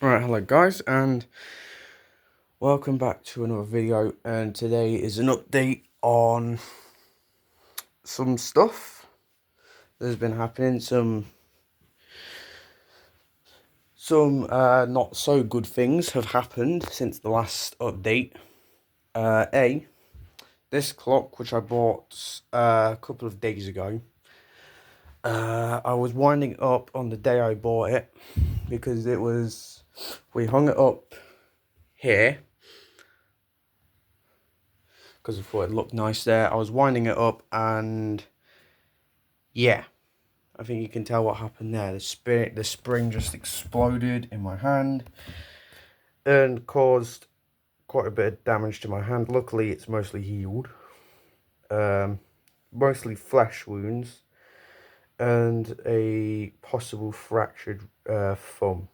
Alright, hello guys, and welcome back to another video. And today is an update on some stuff that's been happening. Some not so good things have happened since the last update. This clock, which I bought a couple of days ago, I was winding it up on the day I bought it because we hung it up here because I thought it looked nice there. I was winding it up, and yeah, I think you can tell what happened there. The spring just exploded in my hand and caused quite a bit of damage to my hand. Luckily, it's mostly healed. Mostly flesh wounds and a possible fractured thumb,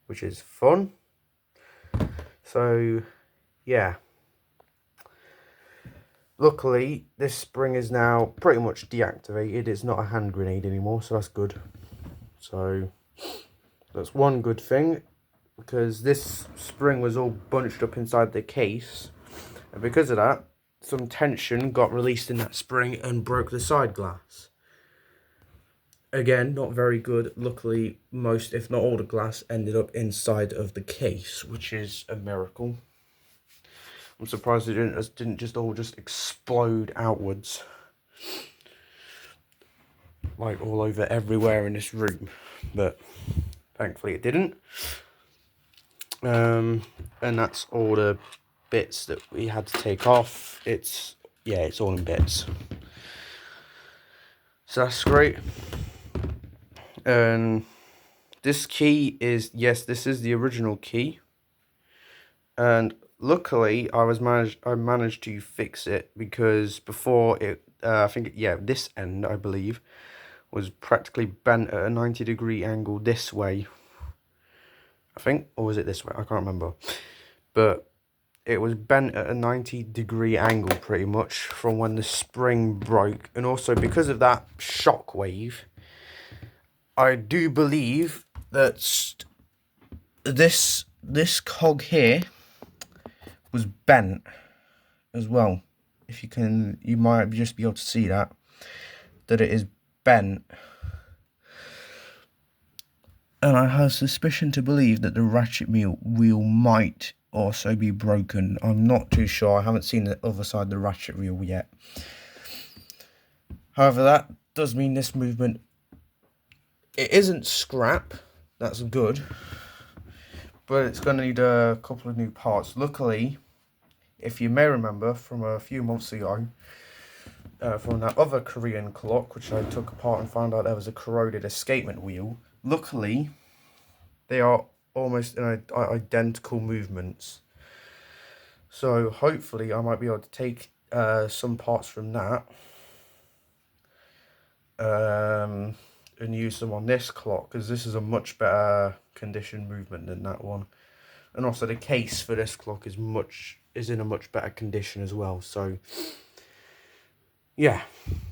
which is fun. So, yeah. Luckily, this spring is now pretty much deactivated. It's not a hand grenade anymore, so that's good. So, that's one good thing, because this spring was all bunched up inside the case, and because of that, some tension got released in that spring and broke the side glass. Again, not very good. Luckily, most, if not all, the glass ended up inside of the case, which is a miracle. I'm surprised it didn't just all just explode outwards, like all over everywhere in this room, but thankfully it didn't. And that's all the bits that we had to take off. It's all in bits, so that's great. And this key is, yes, this is the original key, and luckily I managed to fix it, because before it I think, yeah, this end, I believe, was practically bent at a 90-degree angle this way, I think, or was it this way? I can't remember, but it was bent at a 90-degree angle pretty much from when the spring broke. And also, because of that shock wave, I do believe that this cog here was bent as well. If you might just be able to see that it is bent. And I have suspicion to believe that the ratchet wheel might also be broken. I'm not too sure. I haven't seen the other side of the ratchet wheel yet. However, that does mean this movement, it isn't scrap. That's good. But it's going to need a couple of new parts. Luckily, if you may remember from a few months ago, from that other Korean clock, which I took apart and found out there was a corroded escapement wheel. Luckily, they are almost in identical movements. So hopefully I might be able to take some parts from that and use them on this clock, because this is a much better condition movement than that one. And also the case for this clock is in a much better condition as well. So yeah,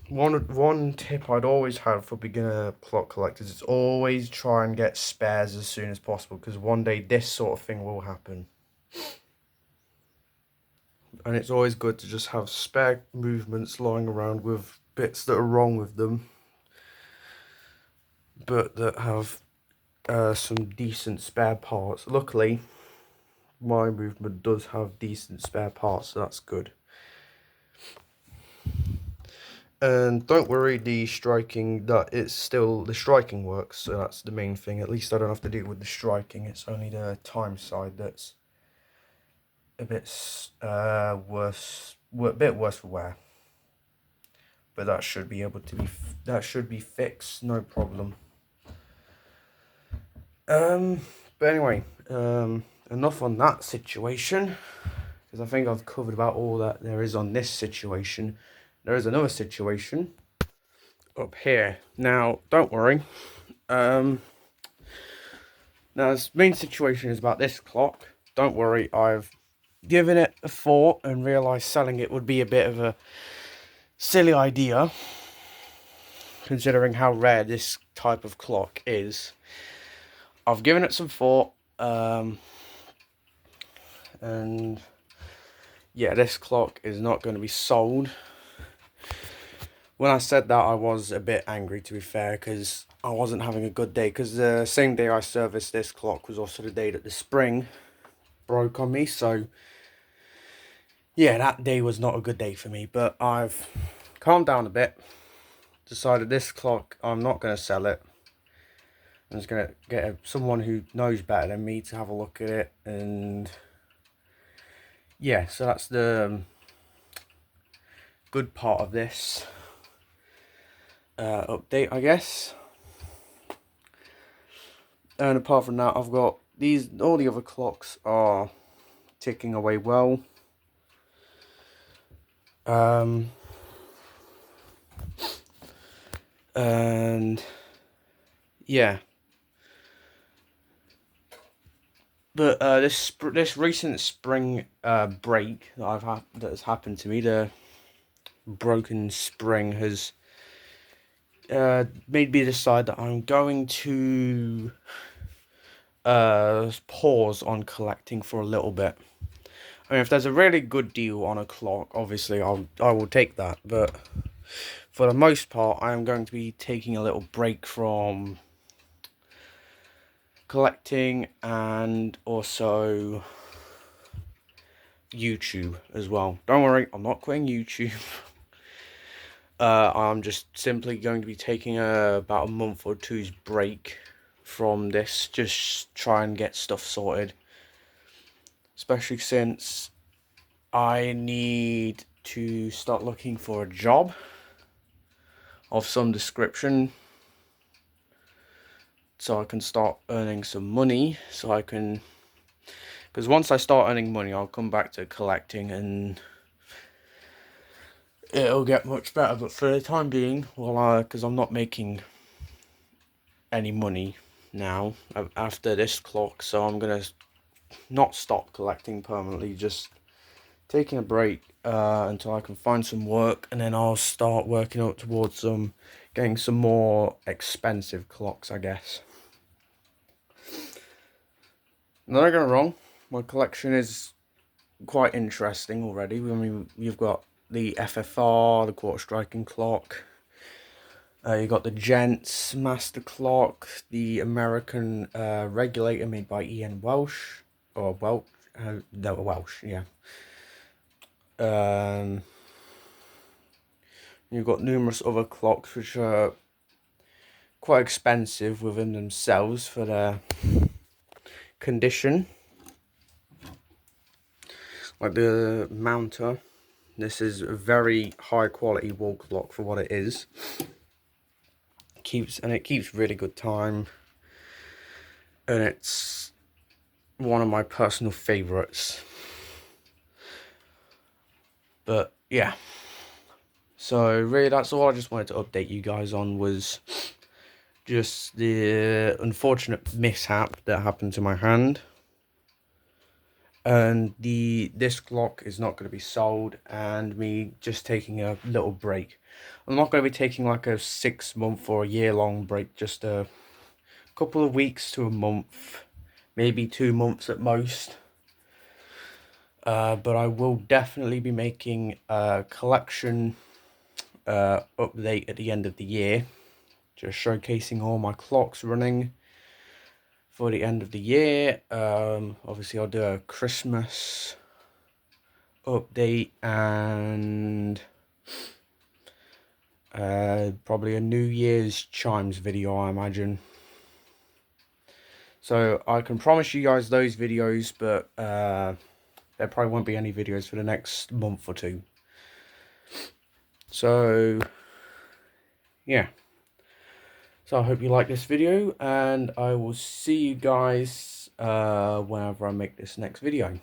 one tip I'd always have for beginner clock collectors is always try and get spares as soon as possible, because one day this sort of thing will happen. And it's always good to just have spare movements lying around with bits that are wrong with them, but that have some decent spare parts. Luckily, my movement does have decent spare parts, so that's good. And don't worry, the striking works, so that's the main thing. At least I don't have to deal with the striking. It's only the time side that's a bit worse, a bit worse for wear. But that should be fixed, no problem. But anyway, enough on that situation, because I think I've covered about all that there is on this situation. There is another situation up here. Now, don't worry. Now, the main situation is about this clock. Don't worry, I've given it a thought and realised selling it would be a bit of a silly idea, considering how rare this type of clock is. I've given it some thought, and yeah, this clock is not going to be sold. When I said that, I was a bit angry, to be fair, because I wasn't having a good day, because the same day I serviced this clock was also the day that the spring broke on me. So yeah, that day was not a good day for me, but I've calmed down a bit, decided this clock, I'm not going to sell it. I'm just going to get someone who knows better than me to have a look at it. And yeah, so that's the good part of this update, I guess. And apart from that, I've got these, all the other clocks are ticking away well. And yeah, but this recent spring break that has happened to me, the broken spring, has made me decide that I'm going to pause on collecting for a little bit. I mean, if there's a really good deal on a clock, obviously I will take that, but for the most part, I am going to be taking a little break from collecting, and also YouTube as well. Don't worry, I'm not quitting YouTube. I'm just simply going to be taking about a month or two's break from this, just try and get stuff sorted, especially since I need to start looking for a job of some description, so I can start earning some money, so I can, because once I start earning money, I'll come back to collecting and it'll get much better. But for the time being, well, because I'm not making any money now after this clock, so I'm gonna not stop collecting permanently, just taking a break until I can find some work, and then I'll start working up towards getting some more expensive clocks, I guess. Not get me wrong, my collection is quite interesting already. I mean, you've got the FFR, the quarter striking clock. You got the Gents Master Clock, the American regulator made by Ian Welsh, or Welsh, no, Welsh, yeah. You've got numerous other clocks which are quite expensive within themselves for their condition, like the Mounter. This is a very high quality wall clock for what it is. It keeps really good time, and it's one of my personal favorites. But yeah, so really that's all I just wanted to update you guys on, was just the unfortunate mishap that happened to my hand. And this clock is not going to be sold, and me just taking a little break. I'm not going to be taking like a 6-month or a year-long break, just a couple of weeks to a month, maybe 2 months at most. But I will definitely be making a collection update at the end of the year, just showcasing all my clocks running for the end of the year. Obviously I'll do a Christmas update, and probably a New Year's chimes video, I imagine. So I can promise you guys those videos, but there probably won't be any videos for the next month or two. So yeah, so I hope you like this video, and I will see you guys whenever I make this next video.